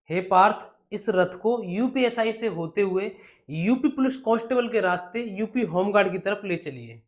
हे पार्थ, इस रथ को यूपीएसआई से होते हुए यूपी पुलिस कांस्टेबल के रास्ते यूपी होमगार्ड की तरफ ले चलिए।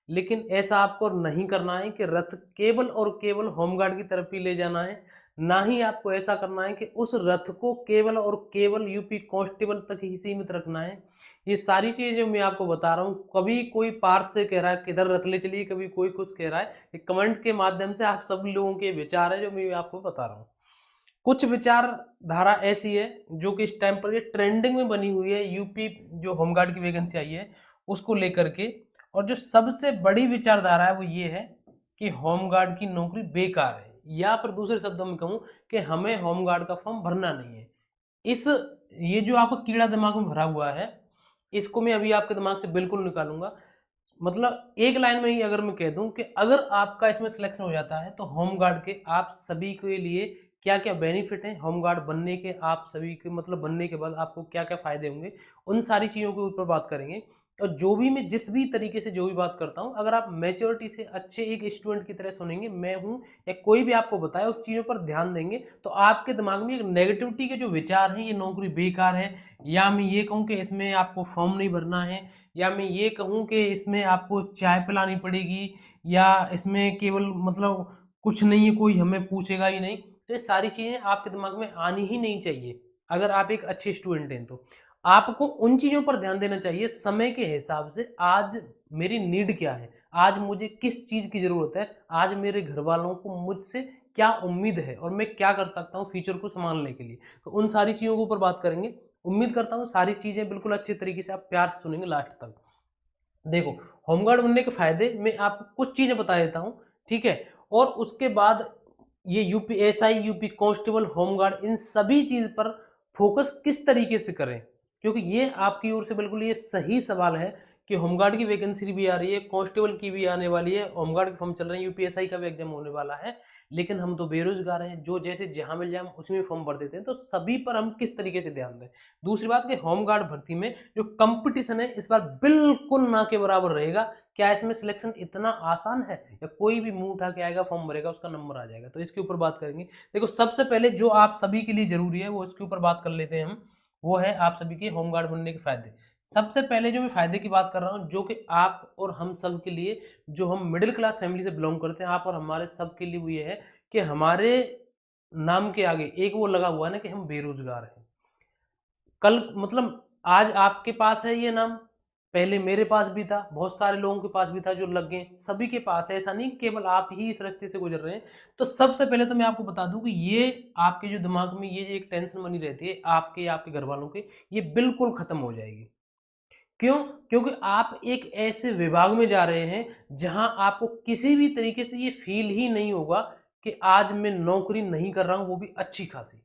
लेकिन ऐसा आपको नहीं करना है कि रथ केवल और केवल होमगार्ड की तरफ ही ले जाना है। ना ही आपको ऐसा करना है कि उस रथ को केवल और केवल यूपी कांस्टेबल तक ही सीमित रखना है। ये सारी चीजें जो मैं आपको बता रहा हूँ, कभी कोई पार्थ से कह रहा है किधर रथ ले चलिए, कभी कोई कुछ कह रहा है, ये कमेंट के माध्यम से आप सब लोगों के विचार है जो मैं आपको बता रहा हूँ। कुछ विचारधारा ऐसी है जो कि इस टाइम पर ये ट्रेंडिंग में बनी हुई है, यूपी जो होमगार्ड की वैकेंसी आई है उसको लेकर के। और जो सबसे बड़ी विचारधारा है वो ये है कि होमगार्ड की नौकरी बेकार है, या फिर दूसरे शब्दों में कहूँ कि हमें होमगार्ड का फॉर्म भरना नहीं है। इस ये जो आपका कीड़ा दिमाग में भरा हुआ है, इसको मैं अभी आपके दिमाग से बिल्कुल निकालूंगा। मतलब एक लाइन में ही अगर मैं कह दूं कि अगर आपका इसमें सिलेक्शन हो जाता है तो होमगार्ड के आप सभी के लिए क्या क्या बेनिफिट हैं, होमगार्ड बनने के आप सभी के मतलब बनने के बाद आपको क्या क्या फायदे होंगे, उन सारी चीज़ों के ऊपर बात करेंगे। और जो भी मैं जिस भी तरीके से जो भी बात करता हूँ, अगर आप मेच्योरिटी से अच्छे एक स्टूडेंट की तरह सुनेंगे, मैं हूँ या कोई भी आपको बताए उस चीज़ों पर ध्यान देंगे, तो आपके दिमाग में एक नेगेटिविटी के जो विचार हैं, ये नौकरी बेकार है, या मैं ये कहूँ कि इसमें आपको फॉर्म नहीं भरना है, या मैं ये कहूँ कि इसमें आपको चाय पिलानी पड़ेगी, या इसमें केवल मतलब कुछ नहीं है, कोई हमें पूछेगा ही नहीं, तो ये सारी चीज़ें आपके दिमाग में आनी ही नहीं चाहिए। अगर आप एक अच्छे स्टूडेंट हैं तो आपको उन चीज़ों पर ध्यान देना चाहिए समय के हिसाब से। आज मेरी नीड क्या है, आज मुझे किस चीज़ की ज़रूरत है, आज मेरे घर वालों को मुझसे क्या उम्मीद है और मैं क्या कर सकता हूँ फ्यूचर को संभालने के लिए, तो उन सारी चीज़ों के ऊपर बात करेंगे। उम्मीद करता हूँ सारी चीज़ें बिल्कुल अच्छे तरीके से आप प्यार से सुनेंगे लास्ट तक। देखो, होमगार्ड बनने के फायदे मैं आपको कुछ चीजें बता देता हूं, ठीक है। और उसके बाद ये यूपीएसआई, यूपी कांस्टेबल, होमगार्ड, इन सभी चीज पर फोकस किस तरीके से करें, क्योंकि ये आपकी ओर से बिल्कुल ये सही सवाल है कि होमगार्ड की वैकेंसी भी आ रही है, कांस्टेबल की भी आने वाली है, होमगार्ड के फॉर्म चल रहे हैं, यूपीएसआई का भी एग्जाम होने वाला है, लेकिन हम तो बेरोजगार हैं, जो जैसे जहां मिल जाए हम उसी में फॉर्म भर देते हैं, तो सभी पर हम किस तरीके से ध्यान दें। दूसरी बात कि होमगार्ड भर्ती में जो कंपटीशन है इस बार बिल्कुल ना के बराबर रहेगा। क्या इसमें सिलेक्शन इतना आसान है, या कोई भी मुंह उठा के आएगा फॉर्म भरेगा उसका नंबर आ जाएगा, तो इसके ऊपर बात करेंगे। देखो, सबसे पहले जो आप सभी के लिए जरूरी है वो इसके ऊपर बात कर लेते हैं हम, वो है आप सभी के होमगार्ड बनने के फायदे। सबसे पहले जो मैं फायदे की बात कर रहा हूं, जो कि आप और हम सब के लिए, जो हम मिडिल क्लास फैमिली से बिलोंग करते हैं, आप और हमारे सब के लिए वो ये है कि हमारे नाम के आगे एक वो लगा हुआ है ना कि हम बेरोजगार हैं। कल मतलब आज आपके पास है ये नाम, पहले मेरे पास भी था, बहुत सारे लोगों के पास भी था जो लग गए, सभी के पास है, ऐसा नहीं केवल आप ही इस रास्ते से गुजर रहे हैं। तो सबसे पहले तो मैं आपको बता दूं कि ये आपके जो दिमाग में ये एक टेंशन बनी रहती है आपके या आपके घर वालों के, ये बिल्कुल खत्म हो जाएगी। क्यों? क्योंकि आप एक ऐसे विभाग में जा रहे हैं जहां आपको किसी भी तरीके से ये फील ही नहीं होगा कि आज मैं नौकरी नहीं कर रहा हूं, वो भी अच्छी खासी।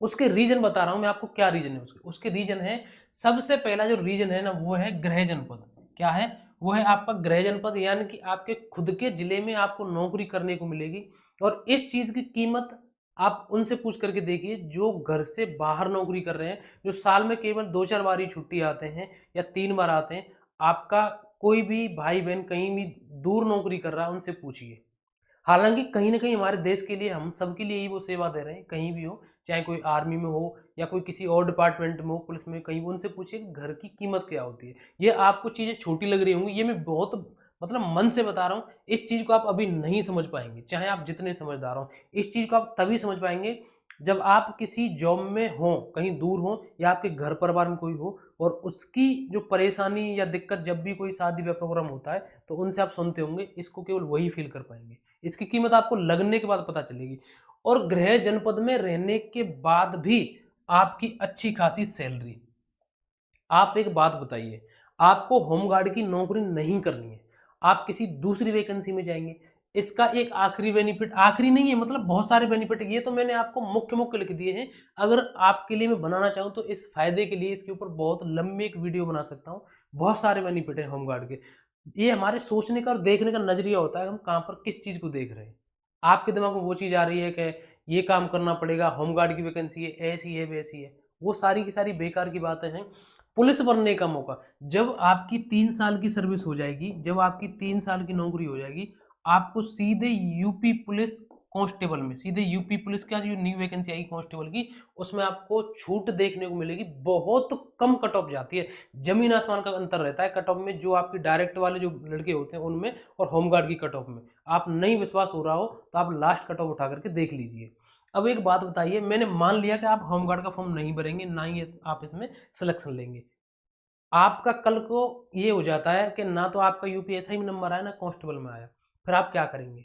उसके रीजन बता रहा हूं मैं आपको, क्या रीजन है उसके। उसके रीजन है, सबसे पहला जो रीजन है ना वो है गृह जनपद। क्या है? वो है आपका गृह जनपद, यानी कि आपके खुद के जिले में आपको नौकरी करने को मिलेगी। और इस चीज की कीमत आप उनसे पूछ करके देखिए जो घर से बाहर नौकरी कर रहे हैं, जो साल में केवल 2-4 बार ही छुट्टी आते हैं या 3 बार आते हैं। आपका कोई भी भाई बहन कहीं भी दूर नौकरी कर रहा है, उनसे पूछिए। हालांकि कहीं ना कहीं हमारे देश के लिए, हम सब के लिए ही वो सेवा दे रहे हैं, कहीं भी हो, चाहे कोई आर्मी में हो या कोई किसी और डिपार्टमेंट में हो, पुलिस में, कहीं भी उनसे पूछिए कि घर की कीमत क्या होती है। ये आपको चीज़ें छोटी लग रही होंगी, ये मैं बहुत मतलब मन से बता रहा हूँ। इस चीज़ को आप अभी नहीं समझ पाएंगे चाहे आप जितने समझदार हो। इस चीज़ को आप तभी समझ पाएंगे जब आप किसी जॉब में हो, कहीं दूर हो, या आपके घर परिवार में कोई हो, और उसकी जो परेशानी या दिक्कत, जब भी कोई शादी ब्याह प्रोग्राम होता है तो उनसे आप सुनते होंगे, इसको केवल वही फील कर पाएंगे। इसकी कीमत आपको लगने के बाद पता चलेगी। और गृह जनपद में रहने के बाद भी आपकी अच्छी खासी सैलरी। आप एक बात बताइए, आपको होमगार्ड की नौकरी नहीं करनी है, आप किसी दूसरी वैकेंसी में जाएंगे, इसका एक आखिरी बेनिफिट, आखिरी नहीं है मतलब बहुत सारे बेनिफिट है, ये तो मैंने आपको मुख्य मुख्य लिख दिए हैं। अगर आपके लिए मैं बनाना चाहूँ तो इस फायदे के लिए इसके ऊपर बहुत लंबी एक वीडियो बना सकता हूँ। बहुत सारे बेनिफिट है होमगार्ड के। ये हमारे सोचने का और देखने का नजरिया होता है, हम कहाँ पर किस चीज को देख रहे हैं। आपके दिमाग में वो चीज आ रही है कि ये काम करना पड़ेगा, होमगार्ड की वैकेंसी है, ऐसी है वैसी है, वो सारी की सारी बेकार की बातें हैं। पुलिस बनने का मौका, जब आपकी 3 साल की सर्विस हो जाएगी, जब आपकी 3 साल की नौकरी हो जाएगी, आपको सीधे यूपी पुलिस कांस्टेबल में, सीधे यूपी पुलिस का जो न्यू वैकेंसी आई कांस्टेबल की, उसमें आपको छूट देखने को मिलेगी, बहुत कम कट ऑफ जाती है, जमीन आसमान का अंतर रहता है कट ऑफ में, जो आपकी डायरेक्ट वाले जो लड़के होते हैं उनमें और होमगार्ड की कट ऑफ में। आप नहीं विश्वास हो रहा हो तो आप लास्ट कट ऑफ उठा करके देख लीजिए। अब एक बात बताइए, मैंने मान लिया कि आप होमगार्ड का फॉर्म नहीं भरेंगे, ना ही आप इसमें सिलेक्शन लेंगे, आपका कल को ये हो जाता है कि ना तो आपका यूपीएसआई में नंबर आया ना कांस्टेबल में आया, फिर आप क्या करेंगे?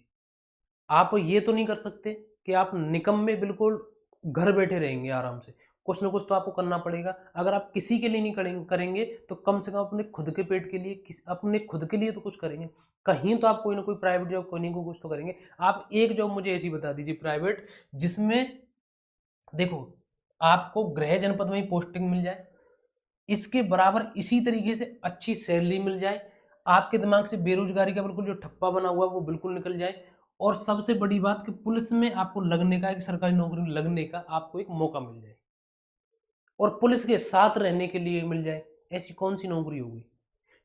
आप ये तो नहीं कर सकते कि आप निकम्मे बिल्कुल घर बैठे रहेंगे आराम से, कुछ ना कुछ तो आपको करना पड़ेगा। अगर आप किसी के लिए नहीं करेंगे तो कम से कम अपने खुद के पेट के लिए, अपने खुद के लिए तो कुछ करेंगे, कहीं तो आप कोई ना कोई प्राइवेट जॉब, कोई नहीं कोई कुछ तो करेंगे। आप एक जॉब मुझे ऐसी बता दीजिए प्राइवेट, जिसमें देखो आपको गृह जनपद में ही पोस्टिंग मिल जाए, इसके बराबर इसी तरीके से अच्छी सैलरी मिल जाए, आपके दिमाग से बेरोजगारी का बिल्कुल जो ठप्पा बना हुआ है वो बिल्कुल निकल जाए, और सबसे बड़ी बात कि पुलिस में आपको लगने का, एक सरकारी नौकरी में लगने का आपको एक मौका मिल जाए, और पुलिस के साथ रहने के लिए मिल जाए। ऐसी कौन सी नौकरी होगी?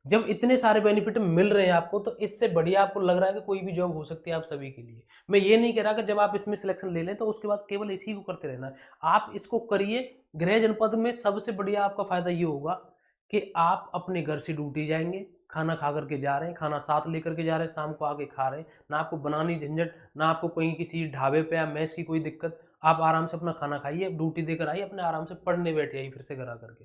जब इतने सारे बेनिफिट मिल रहे हैं आपको, तो इससे बढ़िया आपको लग रहा है कि कोई भी जॉब हो सकती है आप सभी के लिए। मैं ये नहीं कह रहा कि जब आप इसमें सिलेक्शन ले लें तो उसके बाद केवल इसी को करते रहना है, आप इसको करिए। गृह जनपद में सबसे बढ़िया आपका फायदा ये होगा कि आप अपने घर से ड्यूटी जाएंगे, खाना खा करके जा रहे हैं, खाना साथ लेकर के जा रहे हैं, शाम को आके खा रहे हैं, ना आपको बनानी झंझट, ना आपको कहीं किसी ढाबे पे या मैस की कोई दिक्कत। आप आराम से अपना खाना खाइए, ड्यूटी देकर आइए, अपने आराम से पढ़ने बैठे आइए फिर से घर आकर के।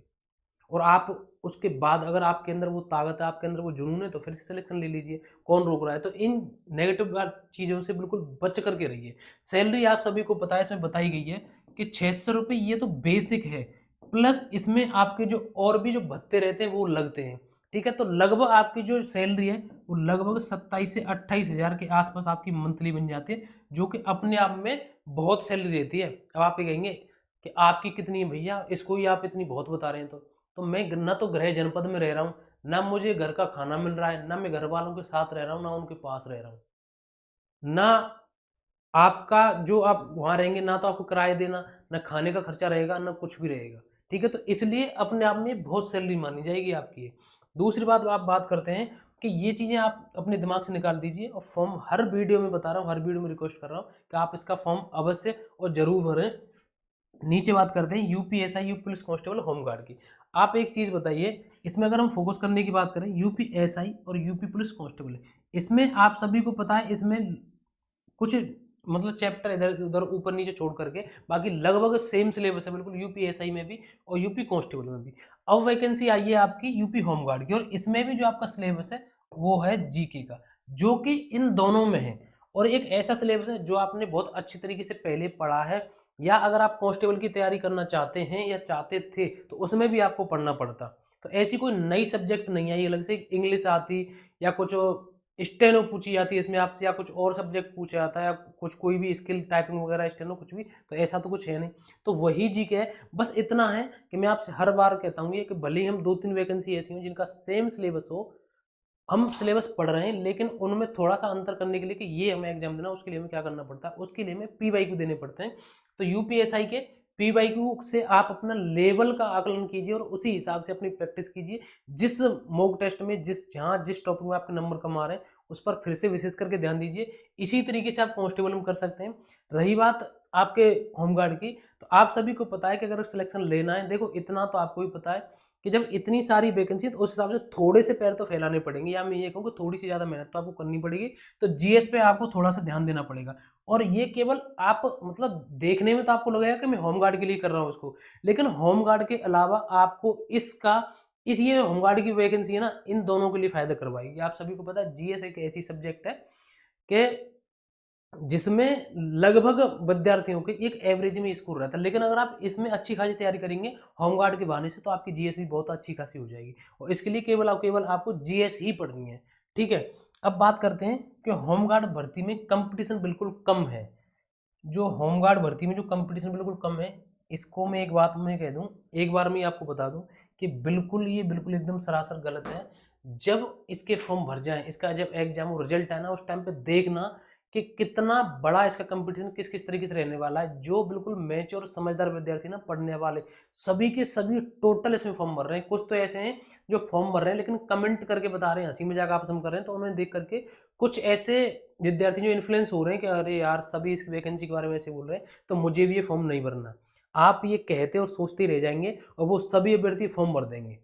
और आप उसके बाद अगर आपके अंदर वो ताकत है, आपके अंदर वो जुनून है, तो फिर से सिलेक्शन ले लीजिए, कौन रोक रहा है? तो इन नेगेटिव चीज़ों से बिल्कुल बच करके रहिए। सैलरी आप सभी को पता है, इसमें बताई गई है कि 600 रुपये ये तो बेसिक है, प्लस इसमें आपके जो और भी जो भत्ते रहते हैं वो लगते हैं, ठीक है? तो लगभग आपकी जो सैलरी है वो लगभग 27 से 28 हज़ार के आसपास आपकी मंथली बन जाती है, जो कि अपने आप में बहुत सैलरी रहती है। अब आप ये कहेंगे कि आपकी कितनी है भैया, इसको ही आप इतनी बहुत बता रहे हैं, तो मैं ना तो गृह जनपद में रह रहा हूँ, ना मुझे घर का खाना मिल रहा है, ना मैं घर वालों के साथ रह रहा हूँ, ना उनके पास रह रहा हूँ, ना आपका जो आप वहाँ रहेंगे, ना तो आपको किराया देना, ना खाने का खर्चा रहेगा, ना कुछ भी रहेगा, ठीक है? तो इसलिए अपने आप में बहुत सैलरी मानी जाएगी आपकी। दूसरी बात आप बात करते हैं कि ये चीज़ें आप अपने दिमाग से निकाल दीजिए, और फॉर्म हर वीडियो में बता रहा हूँ, हर वीडियो में रिक्वेस्ट कर रहा हूँ कि आप इसका फॉर्म अवश्य और ज़रूर भरें। नीचे बात करते हैं UPSI, UP police constable, home guard की। आप एक चीज़ बताइए, इसमें अगर हम फोकस करने की बात करें, यूपीएसआई और यूपी पुलिस कांस्टेबल, इसमें आप सभी को पता है, इसमें कुछ मतलब चैप्टर इधर उधर ऊपर नीचे छोड़ करके बाकी लगभग सेम सिलेबस है बिल्कुल, यूपीएसआई में भी और यूपी कांस्टेबल में भी। अब वैकेंसी आई है आपकी यूपी होमगार्ड की, और इसमें भी जो आपका सिलेबस है वो है जीके का, जो कि इन दोनों में है, और एक ऐसा सिलेबस है जो आपने बहुत अच्छी तरीके से पहले पढ़ा है, या अगर आप कांस्टेबल की तैयारी करना चाहते हैं या चाहते थे तो उसमें भी आपको पढ़ना पड़ता। तो ऐसी कोई नई सब्जेक्ट नहीं आई अलग से, इंग्लिश आती या कुछ स्टेनो पूछी जाती है इसमें आपसे, या कुछ और सब्जेक्ट पूछा जाता है, या कुछ कोई भी स्किल टाइपिंग वगैरह स्टेनो कुछ भी, तो ऐसा तो कुछ है नहीं। तो वही जीके है, बस इतना है कि मैं आपसे हर बार कहता हूँ ये कि भले ही हम 2-3 वैकेंसी ऐसी हों जिनका सेम सिलेबस हो, हम सिलेबस पढ़ रहे हैं, लेकिन उनमें थोड़ा सा अंतर करने के लिए कि ये हमें एग्जाम देना, उसके लिए हमें क्या करना पड़ता है, उसके लिए हमें पीवाईक्यू देने पड़ते हैं। तो यूपीएसआई के पीवाईक्यू से आप अपना लेवल का आकलन कीजिए और उसी हिसाब से अपनी प्रैक्टिस कीजिए। जिस मॉक टेस्ट में जिस टॉपिक में आपके नंबर कम आ रहे हैं उस पर फिर से विशेष करके ध्यान दीजिए। इसी तरीके से आप कांस्टेबल में कर सकते हैं। रही बात आपके होमगार्ड की, तो आप सभी को पता है कि अगर सिलेक्शन लेना है, देखो इतना तो आपको भी पता है कि जब इतनी सारी वैकेंसी है तो उस हिसाब से थोड़े से पैर तो फैलाने पड़ेंगे, या मैं ये कहूँ कि थोड़ी सी ज़्यादा मेहनत तो आपको करनी पड़ेगी। तो जीएस पे आपको थोड़ा सा ध्यान देना पड़ेगा, और ये केवल आप मतलब देखने में तो आपको लगेगा कि मैं होमगार्ड के लिए कर रहा हूँ इसको, लेकिन होमगार्ड के अलावा आपको ये होमगार्ड की वैकेंसी है ना, इन दोनों के लिए फायदा करवाएगी। आप सभी को पता है जीएस एक ऐसी सब्जेक्ट है कि जिसमें लगभग विद्यार्थियों के एक एवरेज में स्कोर रहता है, लेकिन अगर आप इसमें अच्छी खासी तैयारी करेंगे होमगार्ड के बहाने से, तो आपकी जीएस भी बहुत अच्छी खासी हो जाएगी, और इसके लिए केवल आपको जीएस ही पढ़नी है, ठीक है? अब बात करते हैं कि होमगार्ड भर्ती में कंपटीशन बिल्कुल कम है। जो होमगार्ड भर्ती में जो कंपटीशन बिल्कुल कम है, इसको मैं एक बात मैं कह दूं, एक बार मैं आपको बता दूं कि बिल्कुल एकदम सरासर गलत है। जब इसके फॉर्म भर जाए, इसका जब एग्जाम रिजल्ट है ना, उस टाइम पे देखना कि कितना बड़ा इसका कंपटीशन किस किस तरीके से रहने वाला है। जो बिल्कुल मैच्योर और समझदार विद्यार्थी ना पढ़ने वाले, सभी के सभी टोटल इसमें फॉर्म भर रहे हैं। कुछ तो ऐसे हैं जो फॉर्म भर रहे हैं लेकिन कमेंट करके बता रहे हैं, हंसी मजाक आपस में कर रहे हैं, तो उन्हें देख करके कुछ ऐसे विद्यार्थी जो इन्फ्लुएंस हो रहे हैं कि अरे यार सभी इस वैकेंसी के बारे में ऐसे बोल रहे हैं तो मुझे भी ये फॉर्म नहीं भरना। आप ये कहते और सोचते रह जाएंगे और वो सभी अभ्यर्थी फॉर्म भर देंगे,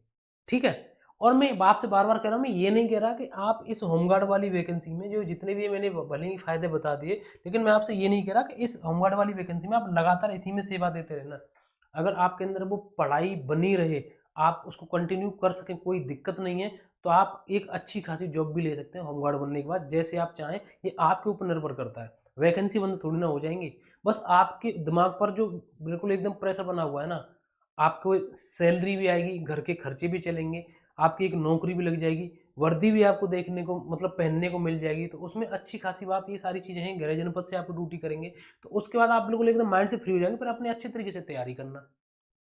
ठीक है। और मैं आपसे बार बार कह रहा हूँ, मैं ये नहीं कह रहा कि आप इस होमगार्ड वाली वैकेंसी में जो जितने भी मैंने भले ही फायदे बता दिए, लेकिन मैं आपसे ये नहीं कह रहा कि इस होमगार्ड वाली वैकेंसी में आप लगातार इसी में सेवा देते रहना। अगर आपके अंदर वो पढ़ाई बनी रहे, आप उसको कंटिन्यू कर सकें, कोई दिक्कत नहीं है, तो आप एक अच्छी खासी जॉब भी ले सकते हैं होमगार्ड बनने के बाद, जैसे आप चाहें। ये आपके ऊपर निर्भर करता है, वैकेंसी बंद थोड़ी ना हो जाएंगी। बस आपके दिमाग पर जो बिल्कुल एकदम प्रेशर बना हुआ है ना, आपको सैलरी भी आएगी, घर के खर्चे भी चलेंगे, आपकी एक नौकरी भी लग जाएगी, वर्दी भी आपको देखने को मतलब पहनने को मिल जाएगी, तो उसमें अच्छी खासी बात ये सारी चीज़ें हैं। गृह जनपद से आप ड्यूटी करेंगे तो उसके बाद आप बिल्कुल एकदम माइंड से फ्री हो जाएंगे, फिर अपने अच्छे तरीके से तैयारी करना,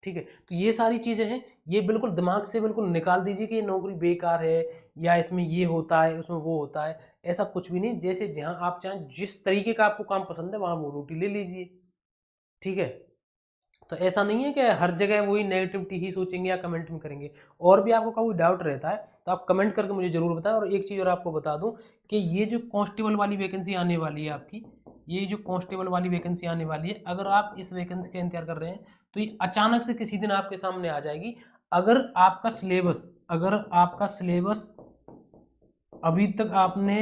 ठीक है। तो ये सारी चीज़ें हैं, ये बिल्कुल दिमाग से बिल्कुल निकाल दीजिए कि ये नौकरी बेकार है या इसमें ये होता है उसमें वो होता है, ऐसा कुछ भी नहीं। जैसे जहाँ आप चाहें, जिस तरीके का आपको काम पसंद है वहाँ वो ड्यूटी ले लीजिए, ठीक है। तो ऐसा नहीं है कि हर जगह वही नेगेटिविटी ही सोचेंगे या कमेंट में करेंगे। और भी आपको कोई डाउट रहता है तो आप कमेंट करके मुझे ज़रूर बताएं। और एक चीज़ और आपको बता दूं कि ये जो कांस्टेबल वाली वैकेंसी आने वाली है आपकी, ये जो कांस्टेबल वाली वैकेंसी आने वाली है, अगर आप इस वैकेंसी का इंतजार कर रहे हैं तो ये अचानक से किसी दिन आपके सामने आ जाएगी। अगर आपका सिलेबस अभी तक आपने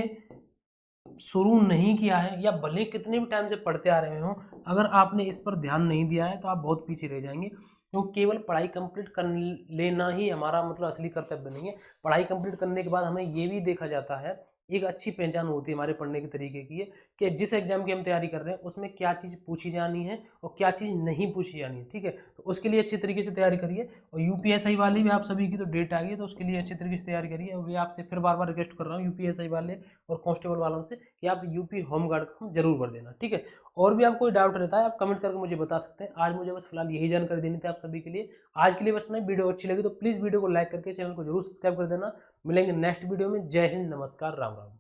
शुरू नहीं किया है, या भले कितने भी टाइम से पढ़ते आ रहे हो, अगर आपने इस पर ध्यान नहीं दिया है तो आप बहुत पीछे रह जाएंगे। क्योंकि केवल पढ़ाई कंप्लीट कर लेना ही हमारा मतलब असली कर्तव्य नहीं है। पढ़ाई कंप्लीट करने के बाद हमें ये भी देखा जाता है, एक अच्छी पहचान होती है हमारे पढ़ने के तरीके की है कि जिस एग्जाम की हम तैयारी कर रहे हैं उसमें क्या चीज़ पूछी जानी है और क्या चीज़ नहीं पूछी जानी है, ठीक है। तो उसके लिए अच्छी तरीके से तैयारी करिए। और यूपीएसआई वाली भी आप सभी की तो डेट आ गई है, तो उसके लिए अच्छी तरीके से तैयारी करिए। और मैं आपसे फिर बार बार रिक्वेस्ट कर रहा हूँ यूपीएसआई वाले और कांस्टेबल वालों से कि आप यूपी होमगार्ड को जरूर भर देना, ठीक है। और भी आपको कोई डाउट रहता है आप कमेंट करके मुझे बता सकते हैं। आज मुझे बस फिलहाल यही जानकारी देनी थी आप सभी के लिए। आज के लिए बस नहीं, वीडियो अच्छी लगी तो प्लीज़ वीडियो को लाइक करके चैनल को जरूर सब्सक्राइब कर देना। मिलेंगे नेक्स्ट वीडियो में। जय हिंद, नमस्कार, राम राम।